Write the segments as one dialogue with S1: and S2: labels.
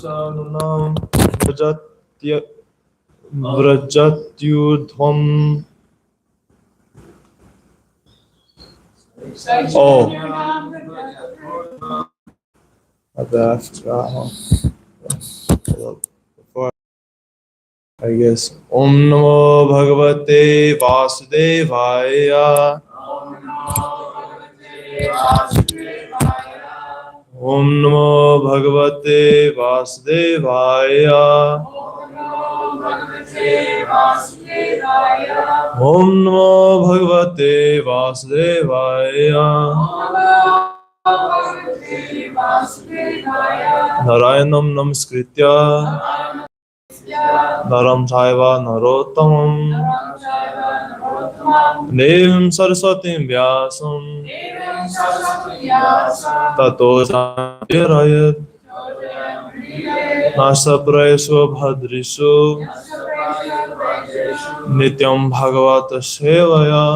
S1: Saisanam Vrajatyudhvam. Oh, before I guess. Om Namo Bhagavate Vasudevaya. Om Namo Bhagavate Vasudevaya. Om Namo Bhagavate Vasudevaya. Narayanam Namaskritya Naram Chaiva Narottamam Devam Saraswatim Vyasam Tato Jayatirayat Nasaprayasva Bhadrishu Nityam Bhagavata Sevaya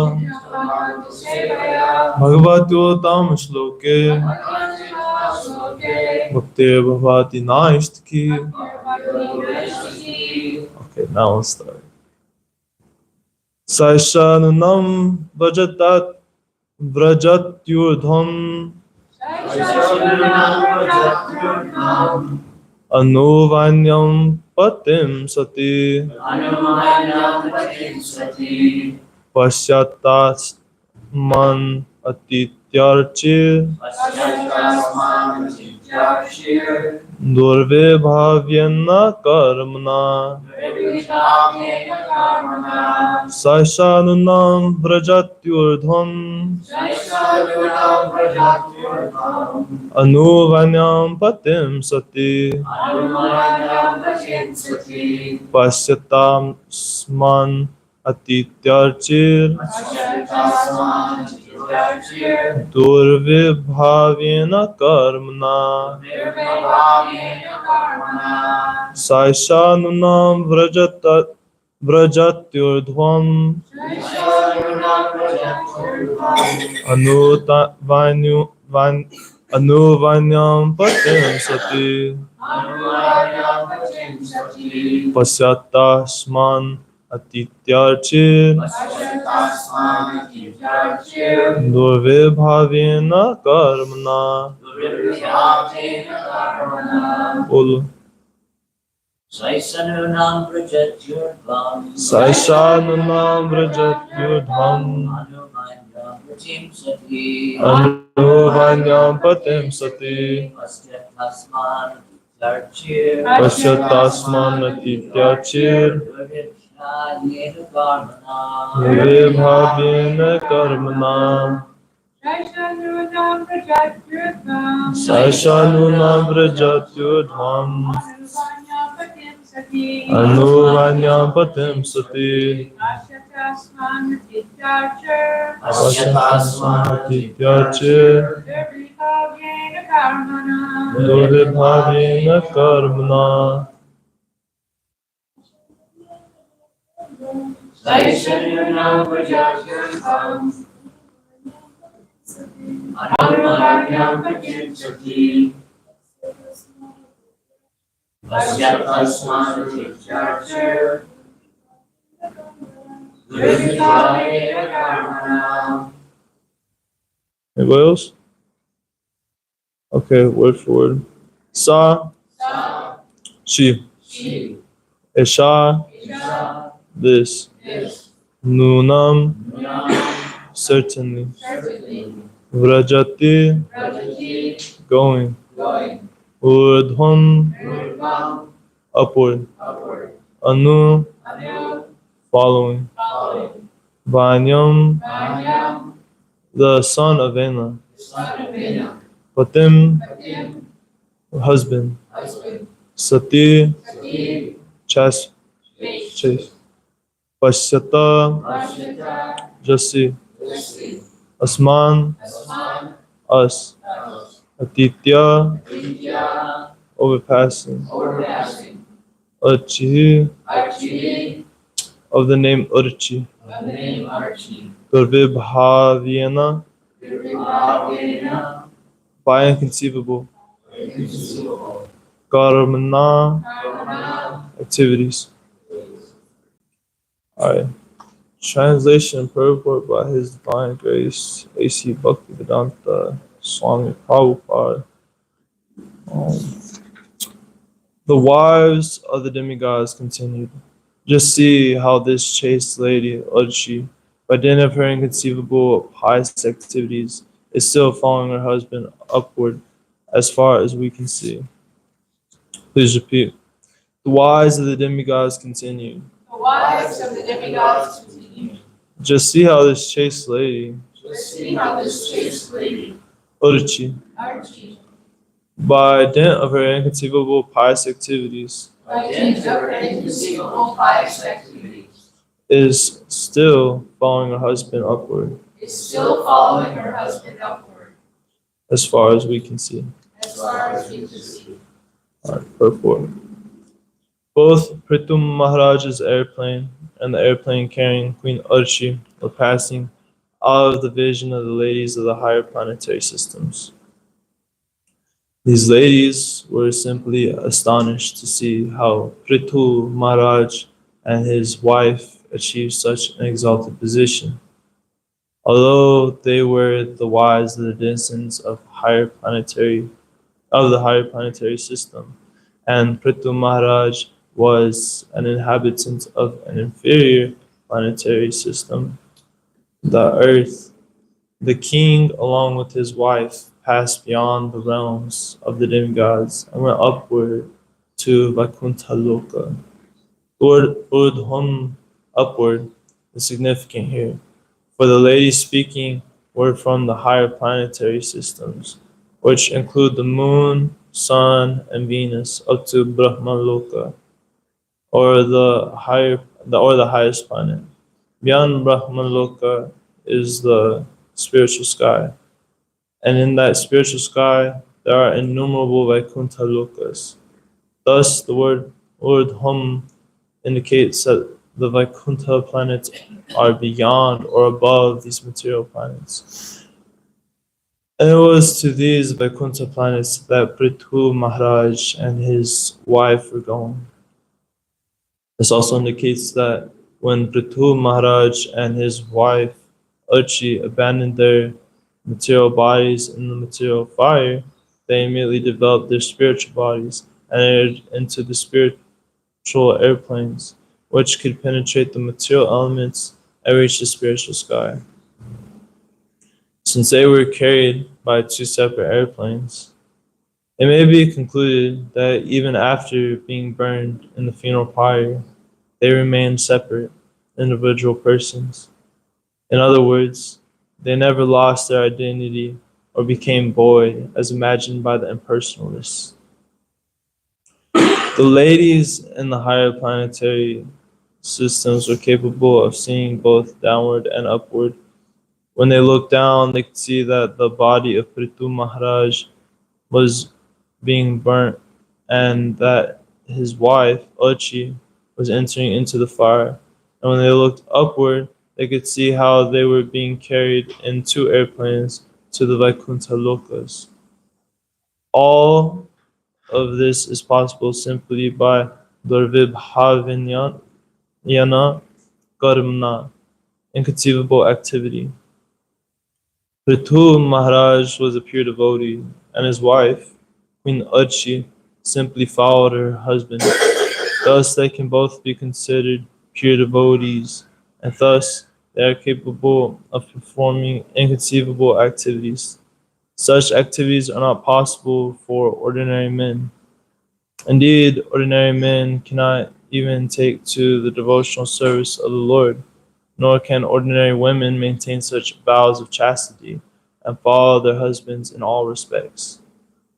S1: Bhagavatyotam Shloke Bhakti Bhavati Naistaki. Okay, now let's start. Saishananam Vrajatyurdham Anuvanyam Patim Sati Pasyatasman Atityarchir Durvibhavyena Karmana Saishanunam Vrajatyurdham Anuvanyam Patim Sati Pasyatasman Atityarchir Durvibhavyena Karmana Saishanunam Vrajatyurdhvam Anuvanyam Patim Sati Pasyatasman Atityarchir Durvibhavyena Karmana. Bolo.
S2: Saisanunam Vrajatyurdhvam
S1: Anuvanyam Patim Sati Pasyatasman Atityarchir Durvibhavyena Karmana. Saishanunam Vrajatyurdhvam Anuvanyam Patim Sati Pasyatasman Atityarchir Durvibhavyena Karmana.
S2: Saisanunam Vrajatyurdhvam Anuvanyam Patim Sati Pasyatasman Atityarchir Durvibhavyena Karmana.
S1: Anybody else? Okay, word for word. Sa, she. Esha, this. Nunam, certainly. Vrajati, going. Urdhvam, upward. Anu, following. Vanyam, the son of Vena. Patim, husband. Sati, chase. Pashyata, just see. Asman, us. Atitya, overpassing. Archi, of the name Urchi. Durvibhavyena, by inconceivable. Karmana activities. Alright. Translation and purport by His Divine Grace, A.C. Bhaktivedanta Swami Prabhupada. The wives of the demigods continued. Just see how this chaste lady, Urchi, by dint of her inconceivable pious activities, is still following her husband upward as far as we can see. Please repeat. The wives of the demigods continued.
S2: The wives of the demigods continue.
S1: Just see how this chaste lady,
S2: Just see how this chaste lady,
S1: Urchi,
S2: Archie,
S1: by dint of her inconceivable pious activities,
S2: by dint of her inconceivable pious activities,
S1: is still following her husband upward
S2: is still following her husband upward,
S1: as far as we can see.
S2: as far as we can see.
S1: Alright, purport. Both Pritum Maharaj's airplane and the airplane carrying Queen Urchi were passing out of the vision of the ladies of the higher planetary systems. These ladies were simply astonished to see how Prithu Maharaj and his wife achieved such an exalted position. Although they were the wives of the denizens of the higher planetary system, and Prithu Maharaj was an inhabitant of an inferior planetary system, the earth, the king, along with his wife, passed beyond the realms of the demigods and went upward to Vaikuntha Loka. Urdhvam, upward, is significant here, for the ladies speaking were from the higher planetary systems, which include the moon, sun, and Venus, up to Brahma Loka, or the highest planet. Beyond Brahman Loka is the spiritual sky, and in that spiritual sky there are innumerable Vaikuntha Lokas. Thus, the word Urdhvam indicates that the Vaikuntha planets are beyond or above these material planets. And it was to these Vaikuntha planets that Prithu Maharaj and his wife were going. This also indicates that when Prithu Maharaj and his wife Urchi abandoned their material bodies in the material fire, they immediately developed their spiritual bodies and entered into the spiritual airplanes, which could penetrate the material elements and reach the spiritual sky. Since they were carried by two separate airplanes, it may be concluded that even after being burned in the funeral pyre, they remained separate, individual persons. In other words, they never lost their identity or became void as imagined by the impersonalists. The ladies in the higher planetary systems were capable of seeing both downward and upward. When they looked down, they could see that the body of Prithu Maharaj was being burnt and that his wife, Urchi, was entering into the fire. And when they looked upward, they could see how they were being carried in two airplanes to the Vaikuntha Lokas. All of this is possible simply by Durvibhavinyana Karmana, inconceivable activity. Prithu Maharaj was a pure devotee, and his wife, Queen Urchi, simply followed her husband. Thus, they can both be considered pure devotees, and thus they are capable of performing inconceivable activities. Such activities are not possible for ordinary men. Indeed, ordinary men cannot even take to the devotional service of the Lord, nor can ordinary women maintain such vows of chastity and follow their husbands in all respects.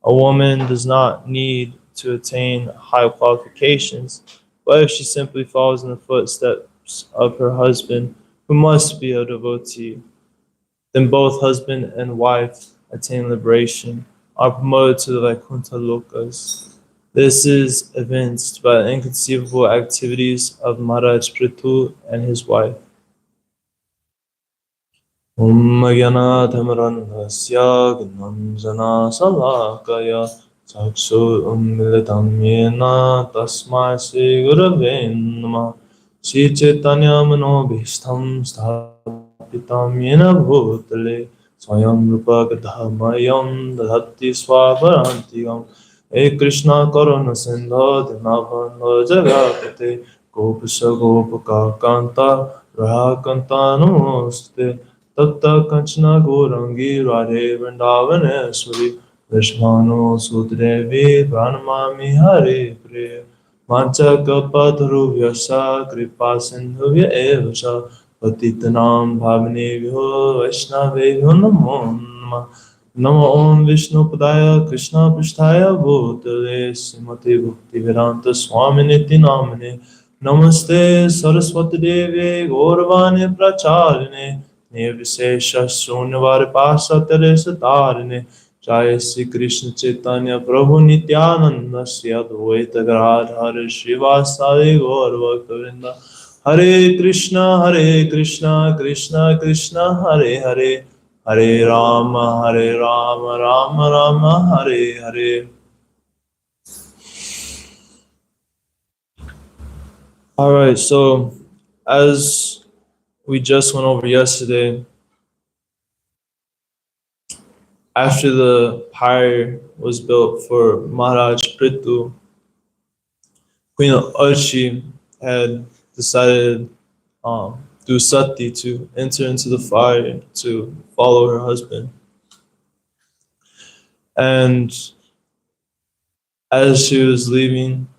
S1: A woman does not need to attain high qualifications, but if she simply follows in the footsteps of her husband, who must be a devotee, then both husband and wife attain liberation, are promoted to the Vaikuntha Lokas. This is evinced by the inconceivable activities of Maharaj Prithu and his wife. Om Jnana Tamarandhasya Gnanjana Salakaya Chakshu Ummilitam Yena Tasmai Sri Gurave Namah Sri Chaitanya Manobhishtam Sthapitam Yena Bhutale Swayam Rupa Gadhamayam Dadhati Swaparantikam He Krishna Karuna Sindho Dinabhando Jagapate Gopasya Gopaka Kanta Raha Kanta Namaste Tatta Kanchana Gourangi Radhe Vrindavaneshwari Vishmano Sudrevi Pranamami Hare Priya Mancha Kalpataru Vyasa Kripa Sindhuvya Evasha Patitanam Bhavanevyo Vaishnavevyo Namo Namah Namo Om Vishnu Padaya Krishna Pristhaya Bhutale Srimati Bhaktivedanta Swami Niti Namane Namaste Saraswati Devi Gauravani Pracharine Nirvishesha Shunyavari Pasa Teresa Tarine Jai Sri Krishna Chaitanya Prabhu Nityananda Sri Advaita Gadadhar Srivasadi Gaur Bhaktavinda Hare Krishna Krishna Krishna Hare Hare Hare Rama Rama Rama Hare Hare. All right, so as we just went over yesterday, after the pyre was built for Maharaj Prithu, Queen Archie had decided through Sati to enter into the fire to follow her husband. And as she was leaving,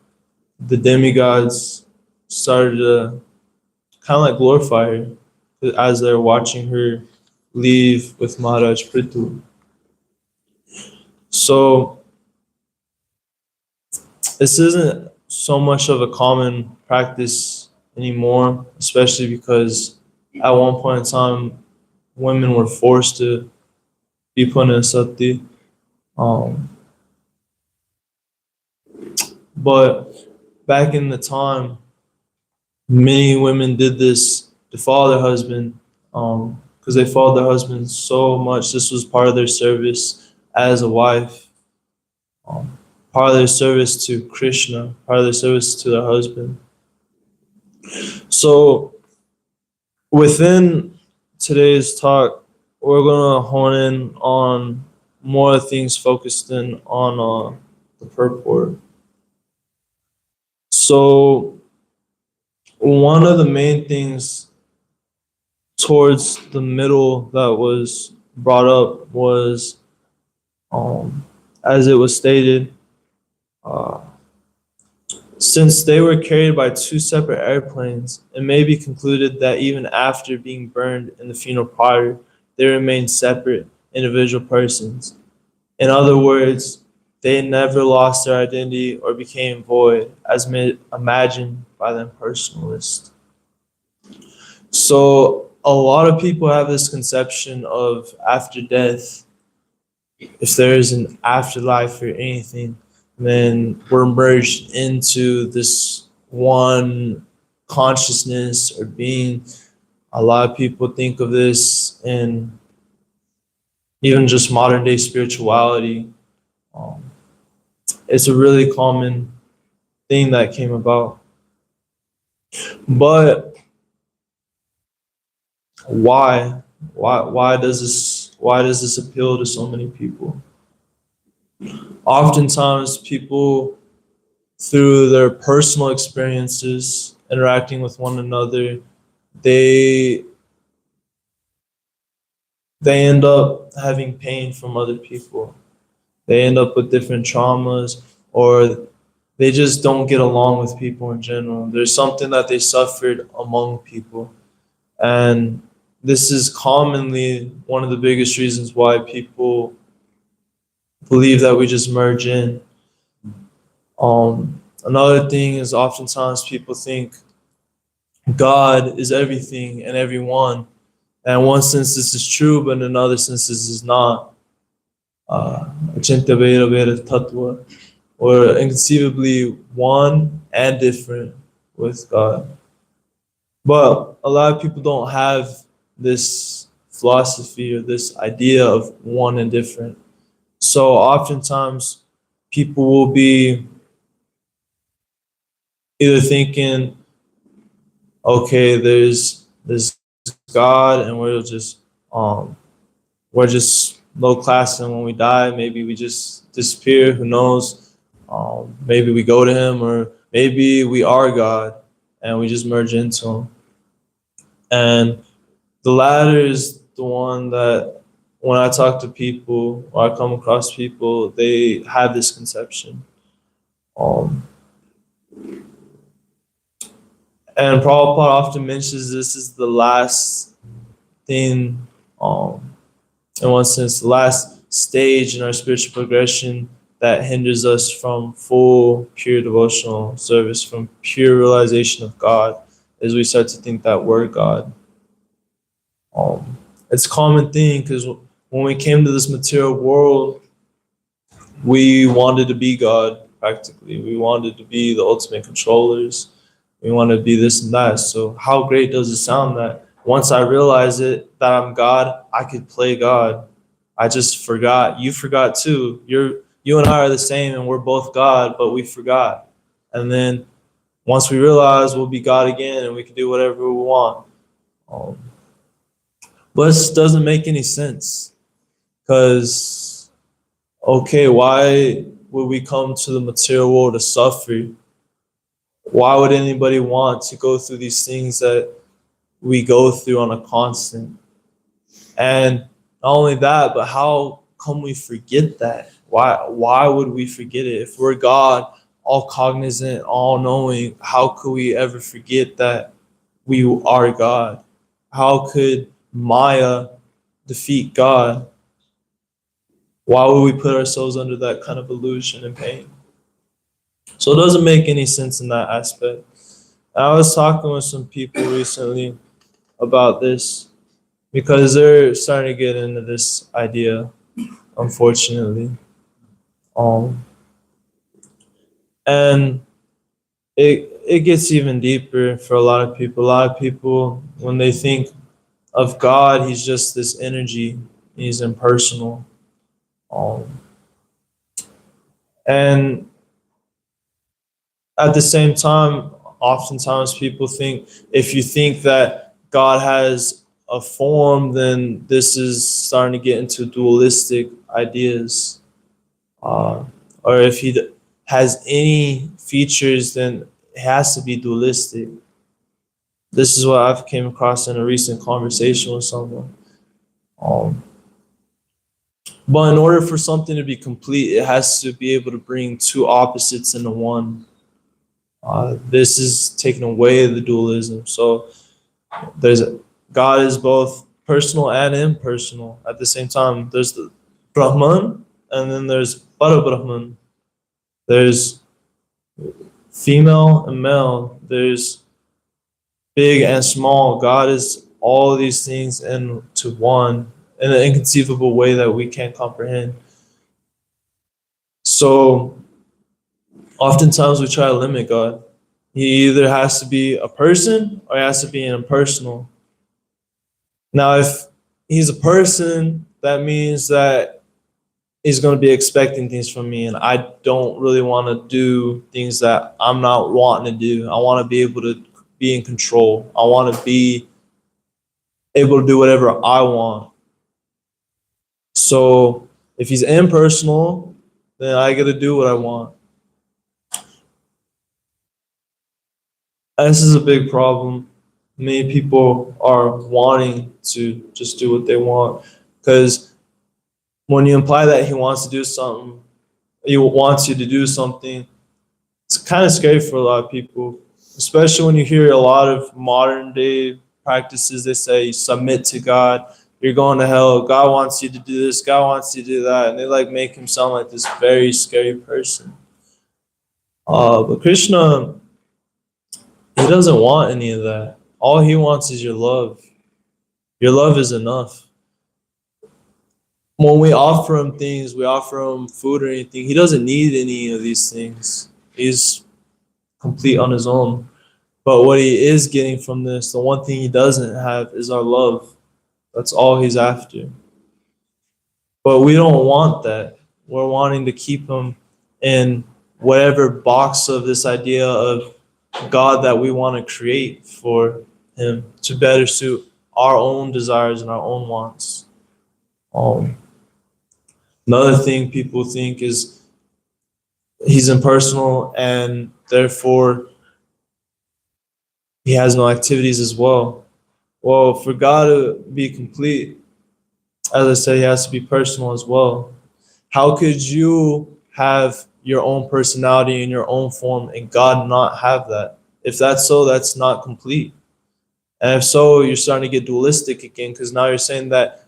S1: the demigods started to kind of like glorify her as they're watching her leave with Maharaj Prithu. So this isn't so much of a common practice anymore, especially because at one point in time, women were forced to be put in sati. But back in the time, many women did this to follow their husband because they followed their husband so much. This was part of their service as a wife, part of their service to Krishna, part of their service to their husband. So within today's talk, we're going to hone in on more things focused in on the purport. So one of the main things towards the middle that was brought up was, as it was stated, since they were carried by two separate airplanes, it may be concluded that even after being burned in the funeral pyre, they remained separate individual persons. In other words, they never lost their identity or became void, as imagined by the impersonalists. So a lot of people have this conception of after death, if there is an afterlife or anything, then we're merged into this one consciousness or being. A lot of people think of this in even just modern day spirituality. It's a really common thing that came about. But why does this appeal to so many people? Oftentimes people, through their personal experiences interacting with one another, they end up having pain from other people. They end up with different traumas, or they just don't get along with people in general. There's something that they suffered among people. And this is commonly one of the biggest reasons why people believe that we just merge in. Another thing is oftentimes people think God is everything and everyone. And in one sense this is true, but in another sense this is not. Achintya Veda Veda Tattva, or inconceivably one and different with God. But a lot of people don't have this philosophy or this idea of one and different. So oftentimes people will be either thinking, okay, there's God, and we're just low class, and when we die, maybe we just disappear. Who knows? Maybe we go to Him, or maybe we are God, and we just merge into Him. And the latter is the one that, when I talk to people or I come across people, they have this conception. Um, and Prabhupada often mentions this is the last thing, in one sense, the last stage in our spiritual progression that hinders us from full, pure devotional service, from pure realization of God, as we start to think that we're God. It's a common thing because when we came to this material world, we wanted to be God practically. We wanted to be the ultimate controllers. We wanted to be this and that. So how great does it sound that once I realize it, that I'm God, I could play God. I just forgot. You forgot too. You and I are the same, and we're both God, but we forgot. And then once we realize, we'll be God again, and we can do whatever we want. But it doesn't make any sense, because, okay, why would we come to the material world to suffer? Why would anybody want to go through these things that we go through on a constant? And not only that, but how come we forget that? Why would we forget it? If we're God, all cognizant, all knowing, how could we ever forget that we are God? How could Maya defeat God? Why would we put ourselves under that kind of illusion and pain? So it doesn't make any sense in that aspect. I was talking with some people recently about this, because they're starting to get into this idea, unfortunately. And it gets even deeper for a lot of people. A lot of people, when they think of God, He's just this energy. He's impersonal. And at the same time, oftentimes people think, if you think that God has a form, then this is starting to get into dualistic ideas. Or if He has any features, then it has to be dualistic. This is what I've came across in a recent conversation with someone. But in order for something to be complete, it has to be able to bring two opposites into one. This is taking away the dualism. So God is both personal and impersonal at the same time. There's the Brahman, and then there's Parabrahman. There's female and male. There's big and small. God is all of these things into one in an inconceivable way that we can't comprehend. So oftentimes we try to limit God. He either has to be a person or he has to be impersonal. Now, if He's a person, that means that He's going to be expecting things from me, and I don't really want to do things that I'm not wanting to do. I want to be able to be in control. I want to be able to do whatever I want. So if He's impersonal, then I get to do what I want. And this is a big problem. Many people are wanting to just do what they want, because when you imply that He wants to do something, He wants you to do something, it's kind of scary for a lot of people, especially when you hear a lot of modern day practices. They say, submit to God, you're going to hell, God wants you to do this, God wants you to do that, and they like make Him sound like this very scary person. But Krishna, He doesn't want any of that. All He wants is your love. Your love is enough. When we offer Him things, we offer Him food or anything, He doesn't need any of these things. He's complete on His own. But what He is getting from this, the one thing He doesn't have, is our love. That's all He's after. But we don't want that. We're wanting to keep Him in whatever box of this idea of God that we want to create for him to better suit our own desires and our own wants. Another thing people think is he's impersonal and therefore he has no activities as well. Well, for God to be complete, as I said, he has to be personal as well. How could you have your own personality in your own form and God not have that? If that's so, that's not complete. And if so, you're starting to get dualistic again, because now you're saying that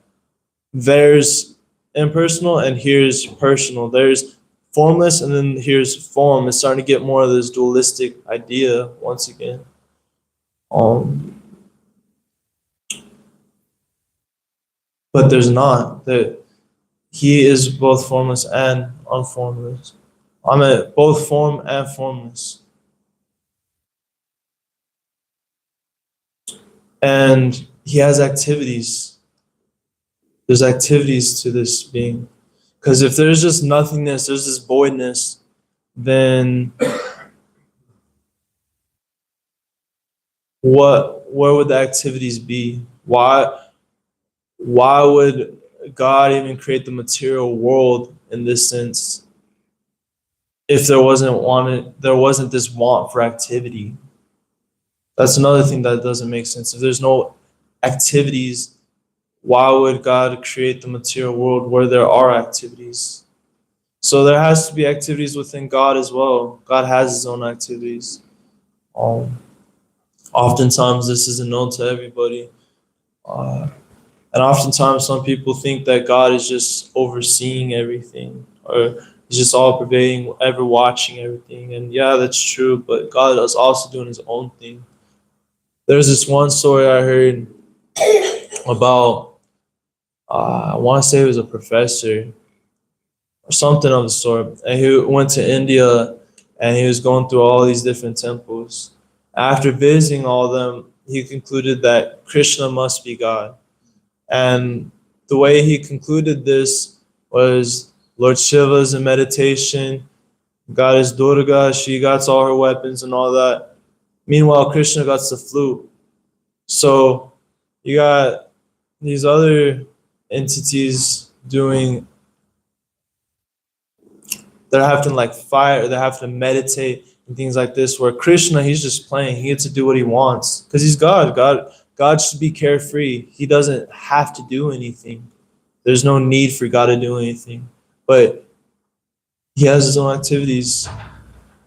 S1: there's impersonal and here's personal. There's formless and then here's form. It's starting to get more of this dualistic idea once again. But there's not. That he is both formless and unformless. I mean, both form and formless. And he has activities. There's activities to this being. Because if there's just nothingness, there's this voidness, then where would the activities be? Why would God even create the material world in this sense if there wasn't this want for activity? That's another thing that doesn't make sense. If there's no activities, why would God create the material world where there are activities? So there has to be activities within God as well. God has his own activities. Oftentimes this isn't known to everybody. And oftentimes some people think that God is just overseeing everything, or he's just all pervading, ever watching everything. And yeah, that's true, but God is also doing his own thing. There's this one story I heard about, I want to say it was a professor or something of the sort. And he went to India and he was going through all these different temples. After visiting all of them, he concluded that Krishna must be God. And the way he concluded this was Lord Shiva's in meditation, Goddess Durga, she got all her weapons and all that. Meanwhile, Krishna got the flute. So you got these other entities doing, they're having to like fight, or they have to meditate and things like this, where Krishna, he's just playing. He gets to do what he wants because he's God. God should be carefree. He doesn't have to do anything. There's no need for God to do anything. But he has his own activities.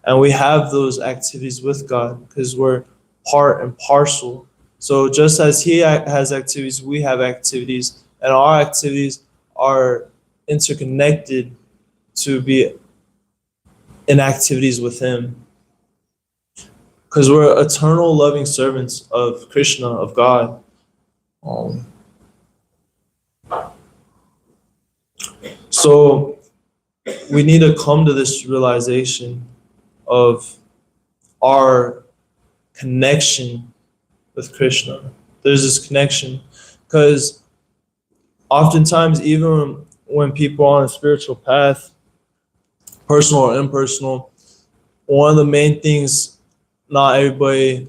S1: And we have those activities with God because we're part and parcel. So just as he has activities, we have activities. And our activities are interconnected to be in activities with him. Because we're eternal loving servants of Krishna, of God. So we need to come to this realization of our connection with Krishna. There's this connection. Because oftentimes, even when people are on a spiritual path, personal or impersonal, one of the main things not everybody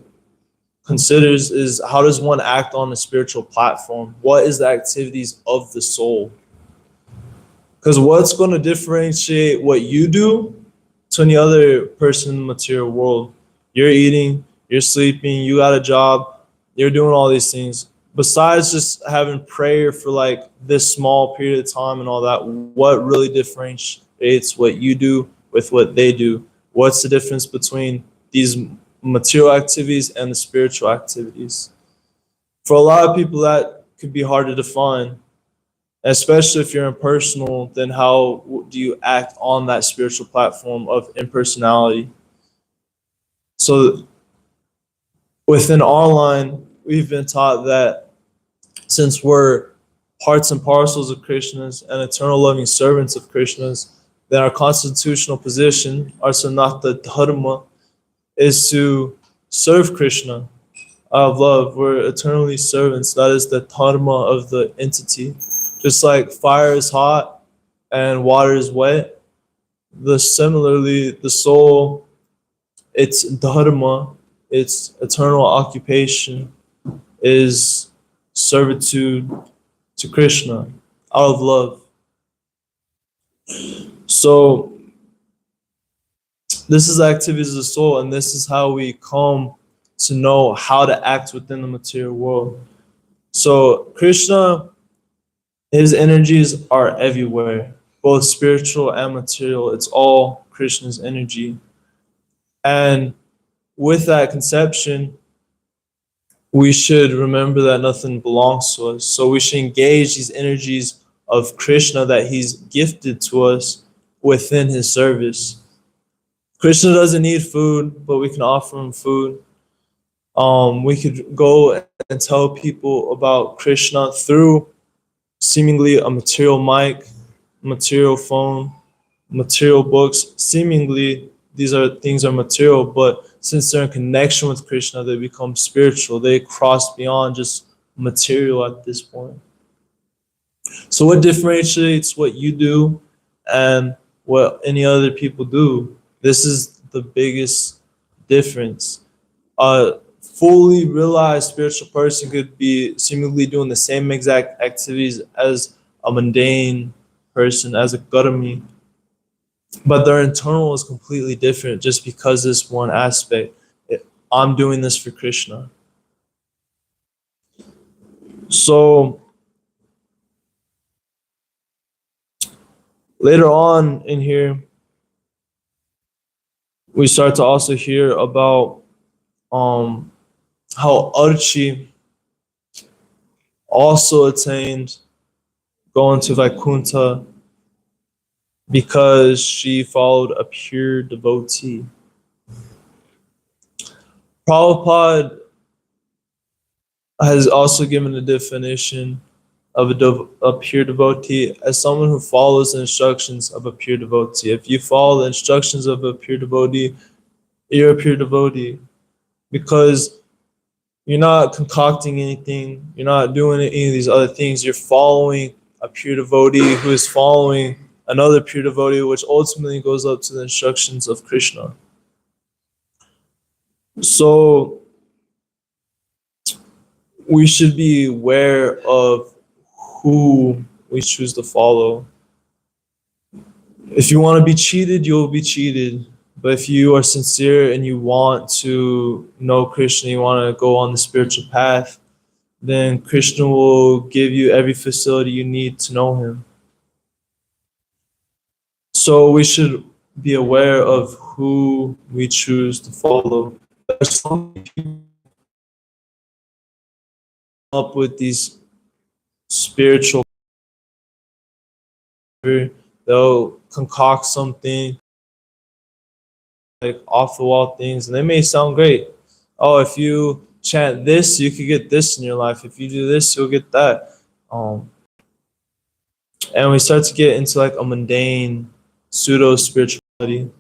S1: considers is how does one act on a spiritual platform? What is the activities of the soul? Because what's going to differentiate what you do to any other person in the material world? You're eating, you're sleeping, you got a job, you're doing all these things. Besides just having prayer for like this small period of time and all that, what really differentiates what you do with what they do? What's the difference between these material activities and the spiritual activities? For a lot of people, that could be hard to define, especially if you're impersonal. Then how do you act on that spiritual platform of impersonality? So within our line, we've been taught that since we're parts and parcels of Krishna's and eternal loving servants of Krishna's, then our constitutional position, our sanatana dharma, is to serve Krishna out of love. We're eternally servants. That is the dharma of the entity. Just like fire is hot and water is wet, Similarly, the soul, its dharma, its eternal occupation, is servitude to Krishna out of love. So this is the activities of the soul, and this is how we come to know how to act within the material world. So Krishna, his energies are everywhere, both spiritual and material. It's all Krishna's energy. And with that conception, we should remember that nothing belongs to us. So we should engage these energies of Krishna that he's gifted to us within his service. Krishna doesn't need food, but we can offer him food. We could go and tell people about Krishna through seemingly a material mic, material phone, material books. Seemingly, these are things are material, but since they're in connection with Krishna, they become spiritual. They cross beyond just material at this point. So what differentiates what you do and what any other people do? This is the biggest difference. A fully realized spiritual person could be seemingly doing the same exact activities as a mundane person, as a karmi, but their internal is completely different just because this one aspect. I'm doing this for Krishna. So later on in here, we start to also hear about how Archie also attained going to Vaikuntha because she followed a pure devotee. Prabhupada has also given a definition of a pure devotee as someone who follows the instructions of a pure devotee. If you follow the instructions of a pure devotee, you're a pure devotee, because you're not concocting anything, you're not doing any of these other things, you're following a pure devotee who is following another pure devotee, which ultimately goes up to the instructions of Krishna. So we should be aware of who we choose to follow. If you want to be cheated, you'll be cheated. But if you are sincere and you want to know Krishna, you want to go on the spiritual path, then Krishna will give you every facility you need to know him. So we should be aware of who we choose to follow. There's some people up with these spiritual, they'll concoct something like off the wall things, and they may sound great. Oh, if you chant this, you could get this in your life. If you do this, you'll get that. And we start to get into like a mundane pseudo spirituality.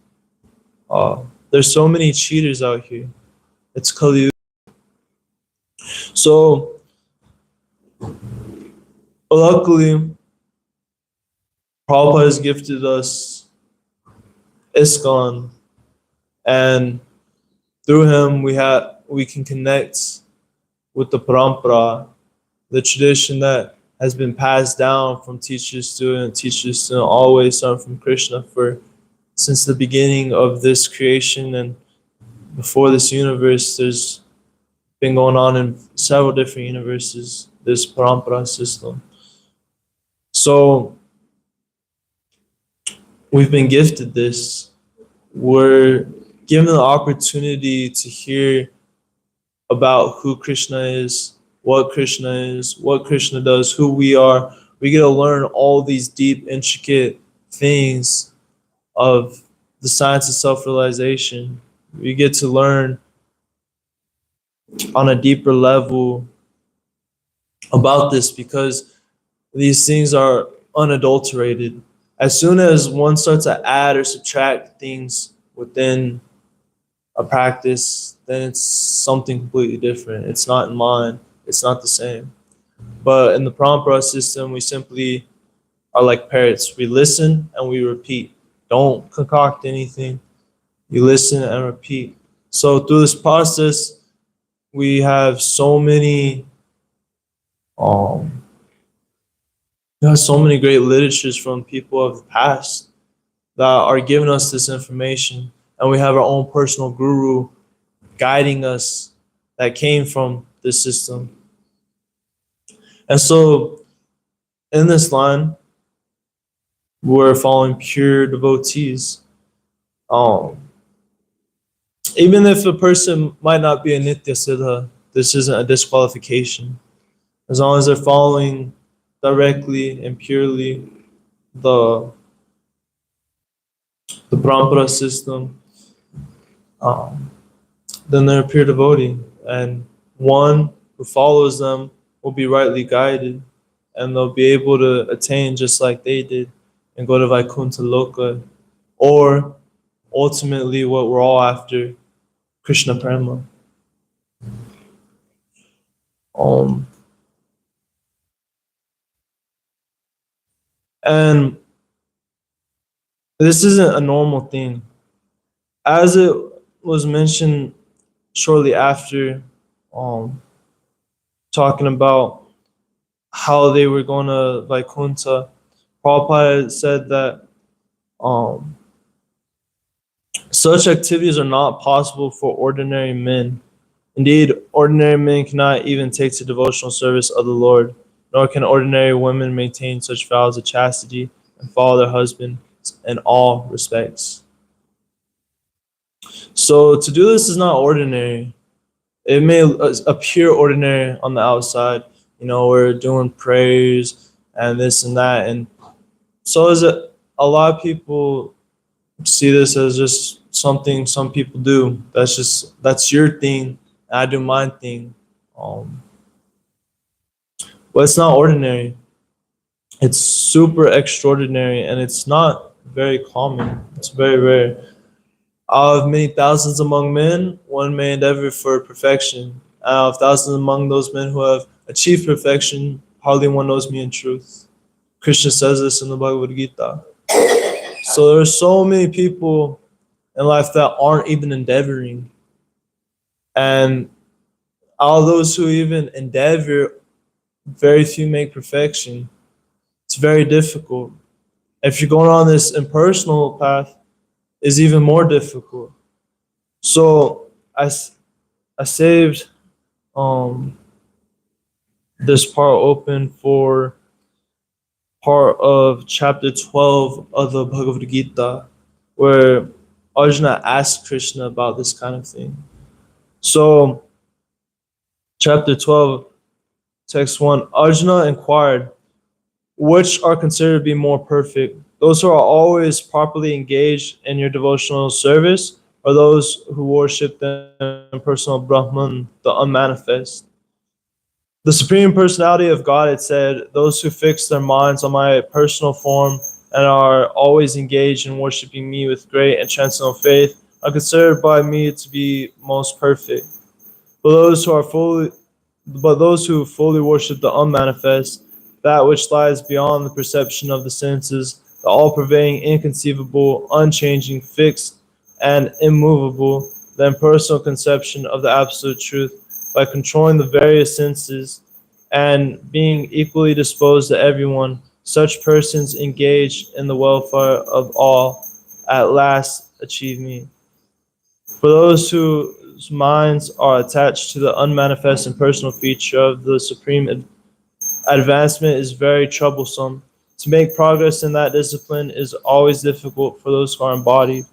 S1: There's so many cheaters out here. It's Kali Yuga. So luckily, Prabhupada has gifted us ISKCON, and through him we can connect with the parampara, the tradition that has been passed down from teacher to student, always starting from Krishna since the beginning of this creation and before this universe. There's been going on in several different universes, this parampara system. So we've been gifted this. We're given the opportunity to hear about who Krishna is, what Krishna does, who we are. We get to learn all these deep, intricate things of the science of self-realization. We get to learn on a deeper level about this because these things are unadulterated. As soon as one starts to add or subtract things within a practice, then it's something completely different. It's not in line. It's not the same. But in the parampara system, we simply are like parrots. We listen and we repeat. Don't concoct anything. You listen and repeat. So through this process, we have so many um so many great literatures from people of the past that are giving us this information, and we have our own personal guru guiding us that came from this system. And so in this line, we're following pure devotees. Um, Even if a person might not be a Nitya Siddha, this isn't a disqualification. As long as they're following directly and purely the Brahmana system, um, then they're a pure devotee. And one who follows them will be rightly guided, and they'll be able to attain just like they did and go to Vaikuntha Loka, or ultimately what we're all after, Krishna Prema. And this isn't a normal thing. As it was mentioned shortly after, um, talking about how they were going to Vaikuntha, Prabhupada said that such activities are not possible for ordinary men. Indeed, ordinary men cannot even take to devotional service of the Lord, nor can ordinary women maintain such vows of chastity and follow their husband in all respects. So to do this is not ordinary. It may appear ordinary on the outside. We're doing prayers and this and that, and so is it. A lot of people see this as just something some people do. That's your thing. I do my thing. But it's not ordinary. It's super extraordinary, and it's not very common. It's very rare. Out of many thousands among men, one may endeavor for perfection. Out of thousands among those men who have achieved perfection, hardly one knows me in truth. Krishna says this in the Bhagavad Gita. So there are so many people in life that aren't even endeavoring. And all those who even endeavor, very few make perfection. It's very difficult. If you're going on this impersonal path, it's even more difficult. So I saved this part open for part of chapter 12 of the Bhagavad Gita, where Arjuna asked Krishna about this kind of thing. So, chapter 12, text 1, Arjuna inquired, which are considered to be more perfect, those who are always properly engaged in your devotional service, or those who worship the impersonal Brahman, the unmanifest? The Supreme Personality of God, it said, those who fix their minds on my personal form and are always engaged in worshiping me with great and transcendental faith are considered by me to be most perfect. But those who fully worship the unmanifest, that which lies beyond the perception of the senses, the all-pervading, inconceivable, unchanging, fixed, and immovable, the impersonal conception of the absolute truth, by controlling the various senses and being equally disposed to everyone, such persons engaged in the welfare of all at last achieve me. For those whose minds are attached to the unmanifest and personal feature of the supreme advancement is very troublesome. To make progress in that discipline is always difficult for those who are embodied.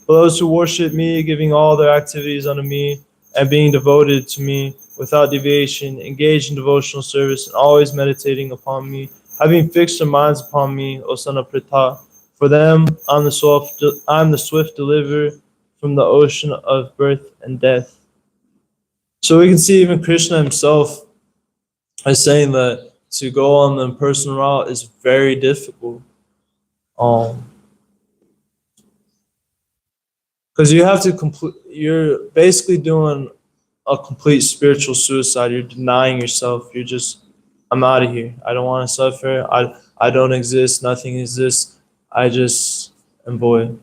S1: For those who worship me, giving all their activities unto me, and being devoted to me without deviation, engaged in devotional service, and always meditating upon me, having fixed their minds upon me, O son of Pritha, for them I'm the swift deliverer from the ocean of birth and death. So we can see even Krishna himself is saying that to go on the personal route is very difficult. Because you have to complete, you're basically doing a complete spiritual suicide. You're denying yourself. You're just, I'm out of here. I don't want to suffer. I don't exist. Nothing exists. I just and void.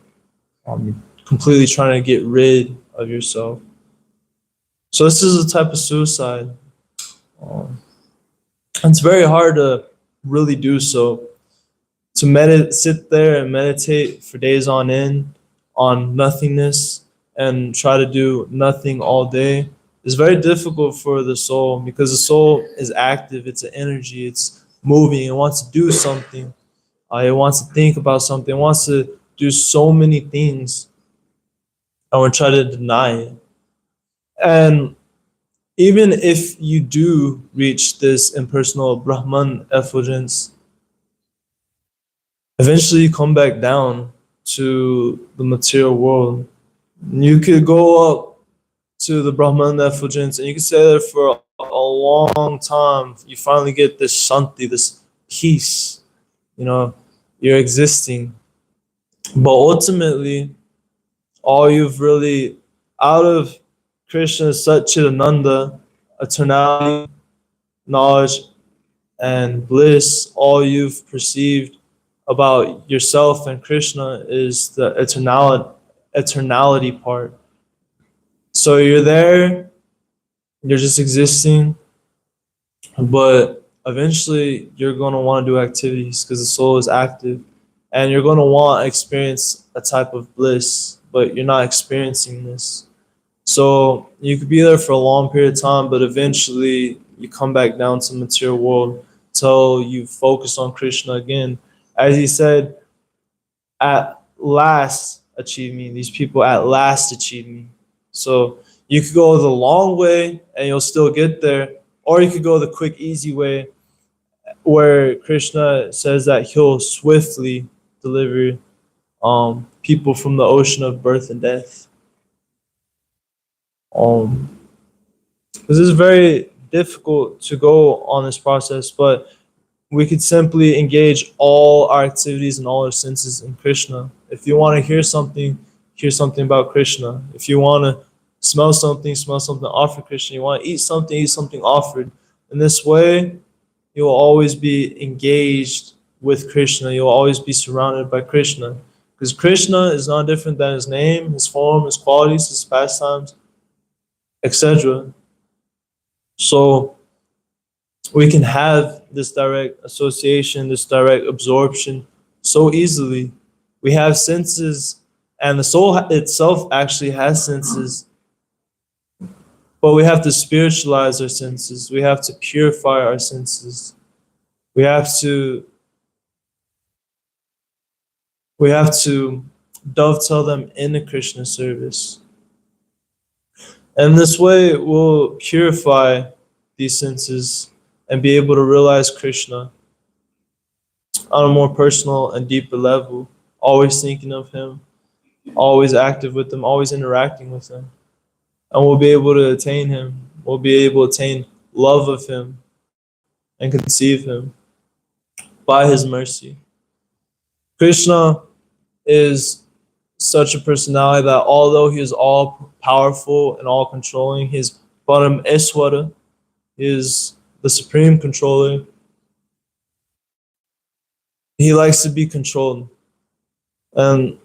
S1: Completely trying to get rid of yourself. So this is a type of suicide. It's very hard to really do so. To sit there and meditate for days on end on nothingness and try to do nothing all day is very difficult for the soul, because the soul is active, it's an energy, it's moving, it wants to do something, it wants to think about something, it wants to do so many things, and we try to deny it. And even if you do reach this impersonal Brahman effulgence, eventually you come back down to the material world. You could go up to the Brahman effulgence and you can stay there for a long time. You finally get this shanti, this peace, you're existing. But ultimately, all you've really, out of Krishna's Satchitananda, eternality, knowledge, and bliss, all you've perceived about yourself and Krishna is the eternality part. So you're there, you're just existing, but eventually you're going to want to do activities because the soul is active, and you're going to want to experience a type of bliss, but you're not experiencing this. So you could be there for a long period of time, but eventually you come back down to the material world till you focus on Krishna again. As he said, at last achieve me. These people at last achieve me. So you could go the long way and you'll still get there, or you could go the quick, easy way where Krishna says that he'll swiftly deliver people from the ocean of birth and death. This is very difficult to go on this process, but we could simply engage all our activities and all our senses in Krishna. If you want to hear something about Krishna. If you want to smell something offered Krishna. You want to eat something offered. In this way, you will always be engaged with Krishna. You will always be surrounded by Krishna. Because Krishna is not different than his name, his form, his qualities, his pastimes, etc. So we can have this direct association, this direct absorption so easily. We have senses, and the soul itself actually has senses, but we have to spiritualize our senses. We have to purify our senses. We have to dovetail them into Krishna service. And this way we'll purify these senses and be able to realize Krishna on a more personal and deeper level, always thinking of him, always active with him, always interacting with him. And we'll be able to attain him. We'll be able to attain love of him and conceive him by his mercy. Krishna is such a personality that although he is all powerful and all controlling, he is Param Eswara, he is the supreme controller. He likes to be controlled. And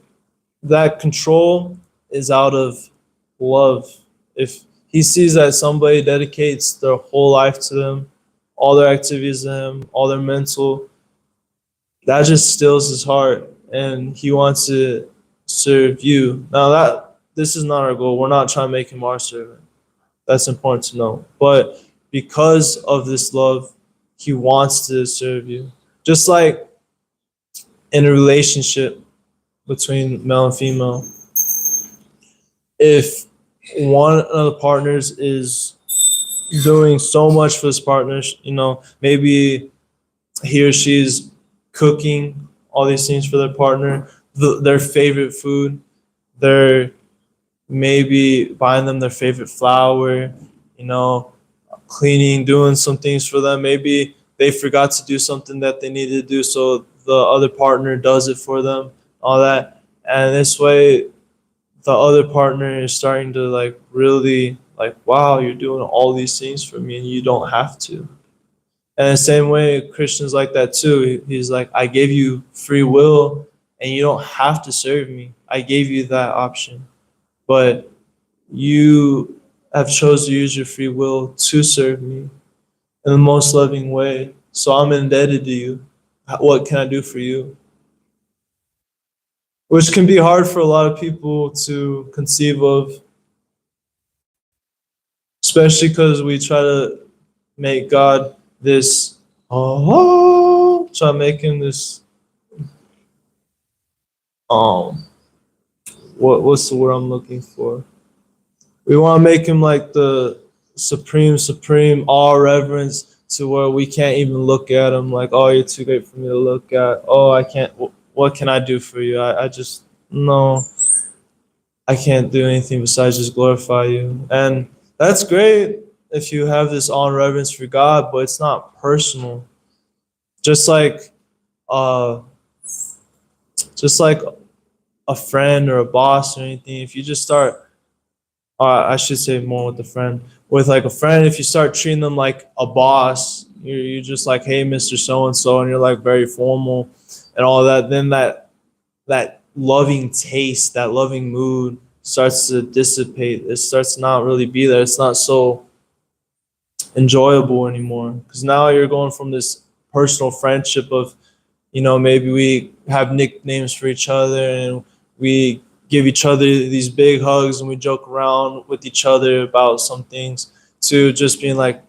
S1: that control is out of love. If he sees that somebody dedicates their whole life to him, all their activities to him, all their mental, that just stills his heart, and he wants to serve you. Now this is not our goal. We're not trying to make him our servant. That's important to know. But because of this love, he wants to serve you. Just like in a relationship between male and female, if one of the partners is doing so much for his partner, maybe he or she is cooking all these things for their partner, their favorite food, they're maybe buying them their favorite flower, cleaning, doing some things for them. Maybe they forgot to do something that they needed to do, so the other partner does it for them, all that. And this way, the other partner is starting to really wow, you're doing all these things for me and you don't have to. And the same way, Krishna's like that too. He's like, I gave you free will and you don't have to serve me. I gave you that option, but you have chosen to use your free will to serve me in the most loving way. So I'm indebted to you. What can I do for you? Which can be hard for a lot of people to conceive of, especially because we try to make God this, try to make him this, what's the word I'm looking for? We want to make him like the supreme, all reverence to where we can't even look at him like, oh, you're too great for me to look at. Oh, I can't, what can I do for you? I just, no, I can't do anything besides just glorify you. And that's great if you have this awe and reverence for God, but it's not personal. Just like, uh, just like a friend or a boss or anything, if you just start, I should say more with a friend. With like a friend, if you start treating them like a boss, you're just like, hey, Mr. So-and-so, and you're like very formal and all that, then that loving taste, that loving mood starts to dissipate. It starts to not really be there. It's not so enjoyable anymore. Because now you're going from this personal friendship of, maybe we have nicknames for each other and we give each other these big hugs and we joke around with each other about some things, to just being like,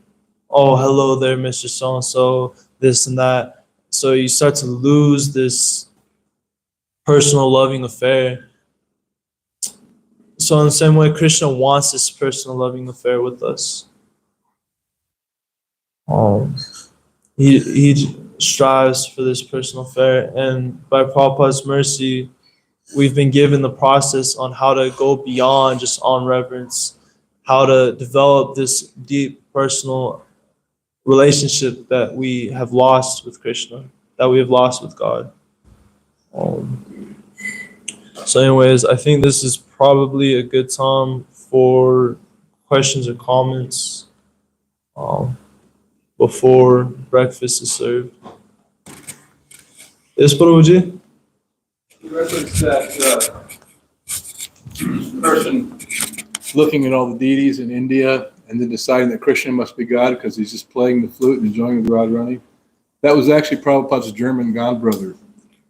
S1: oh, hello there, Mr. So-and-so, this and that. So you start to lose this personal loving affair. So in the same way, Krishna wants this personal loving affair with us. He strives for this personal affair, and by Prabhupada's mercy, we've been given the process on how to go beyond just on reverence, how to develop this deep personal relationship that we have lost with Krishna, that we have lost with God. So anyways, I think this is probably a good time for questions or comments before breakfast is served. Yes, Prabhuji?
S3: You referenced that person looking at all the deities in India and then deciding that Krishna must be God because he's just playing the flute and enjoying the rod running. That was actually Prabhupada's German godbrother.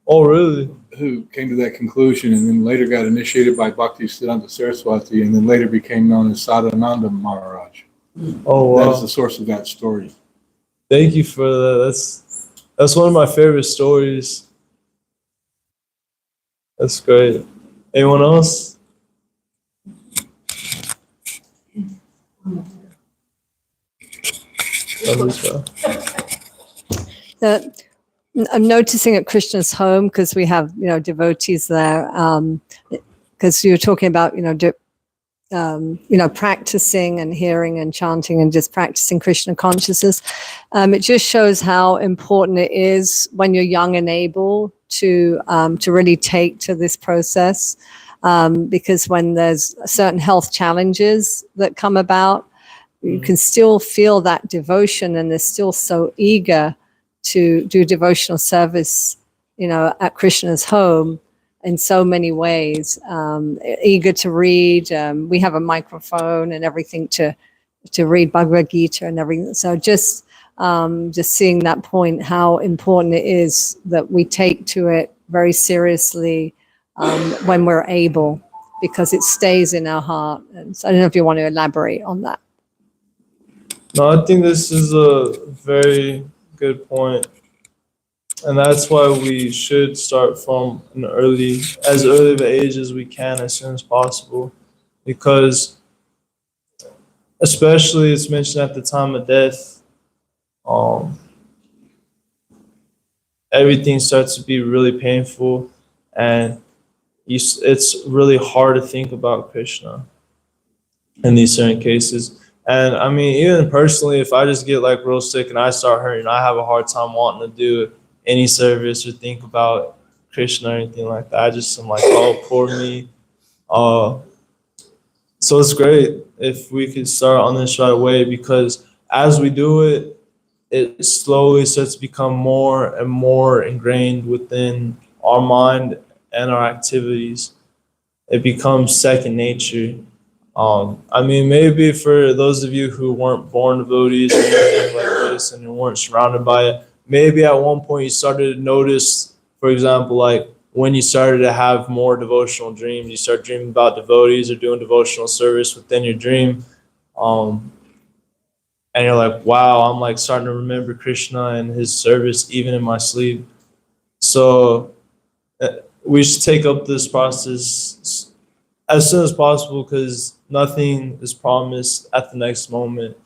S1: Oh, really?
S3: Who came to that conclusion and then later got initiated by Bhaktisiddhanta Saraswati and then later became known as Sadananda Maharaj.
S1: Oh, wow.
S3: That is the source of that story.
S1: Thank you for that. That's one of my favorite stories. That's great. Anyone else?
S4: I'm noticing at Krishna's home, because we have, devotees there, because you were talking about, practicing and hearing and chanting and just practicing Krishna consciousness. It just shows how important it is when you're young and able to really take to this process, because when there's certain health challenges that come about, you can still feel that devotion, and they're still so eager to do devotional service, at Krishna's home in so many ways, eager to read. We have a microphone and everything to read Bhagavad Gita and everything. So just seeing that point, how important it is that we take to it very seriously when we're able, because it stays in our heart. And so I don't know if you want to elaborate on that.
S1: No, I think this is a very good point. And that's why we should start from as early of an age as we can, as soon as possible. Because especially it's mentioned at the time of death, everything starts to be really painful, and it's really hard to think about Krishna in these certain cases. And I mean, even personally, if I just get like real sick and I start hurting, I have a hard time wanting to do any service or think about Krishna or anything like that. I just am like, oh, poor me. So it's great if we could start on this right away, because as we do it, it slowly starts to become more and more ingrained within our mind and our activities. It becomes second nature. I mean, maybe for those of you who weren't born devotees or anything like this and you weren't surrounded by it, maybe at one point you started to notice, for example, like when you started to have more devotional dreams, you start dreaming about devotees or doing devotional service within your dream. And you're like, wow, I'm like starting to remember Krishna and his service even in my sleep. So we should take up this process as soon as possible because nothing is promised at the next moment.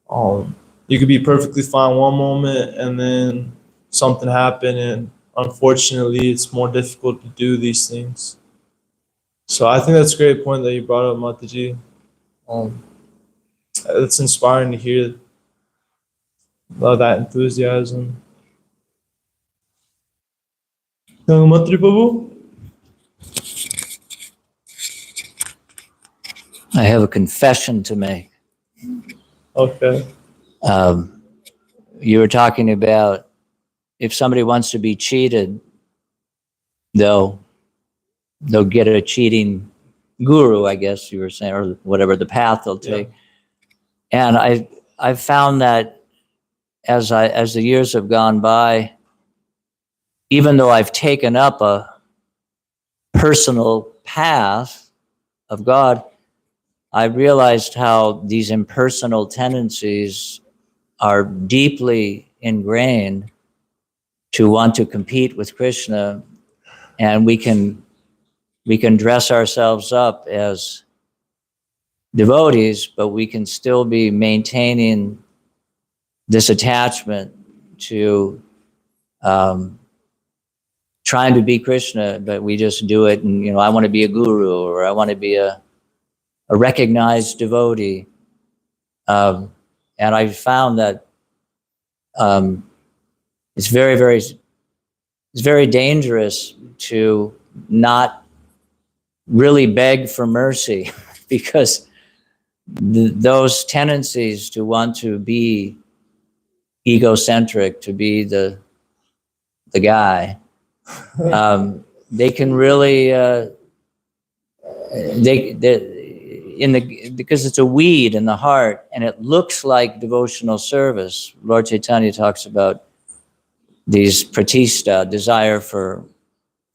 S1: You could be perfectly fine one moment and then something happen, and unfortunately it's more difficult to do these things. So I think that's a great point that you brought up, Mataji. It's inspiring to hear about that enthusiasm. Matri Prabhu?
S5: I have a confession to make.
S1: Okay.
S5: You were talking about if somebody wants to be cheated, they'll get a cheating guru, I guess you were saying, or whatever the path they'll take. Yeah. And I've found that as the years have gone by, even though I've taken up a personal path of God, I realized how these impersonal tendencies are deeply ingrained to want to compete with Krishna, and we can dress ourselves up as devotees, but we can still be maintaining this attachment to trying to be Krishna, but we just do it and, I want to be a guru, or I want to be a recognized devotee. And I found that it's very dangerous to not really beg for mercy because those tendencies to want to be egocentric, to be the guy, they can really because it's a weed in the heart and it looks like devotional service. Lord Chaitanya talks about these pratishta, desire for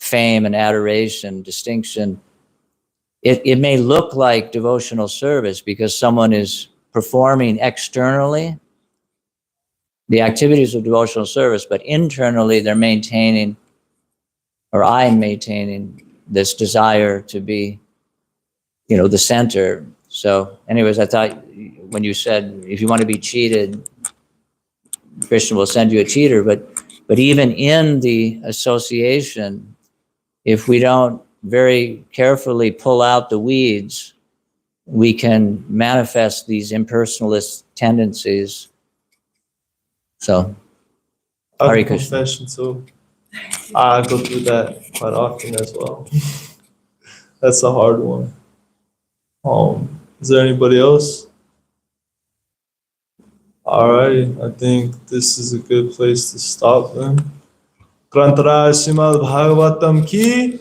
S5: fame and adoration, distinction. It may look like devotional service because someone is performing externally the activities of devotional service, but internally they're maintaining, or I'm maintaining, this desire to be the center. So anyways, I thought when you said, if you want to be cheated, Krishna will send you a cheater, but even in the association, if we don't very carefully pull out the weeds, we can manifest these impersonalist tendencies. So,
S1: I
S5: Hare
S1: have a
S5: Krishna.
S1: confession too. I go through that quite often as well. That's a hard one. Is there anybody else? Alright, I think this is a good place to stop then. Grantara Srimad Bhagavatam ki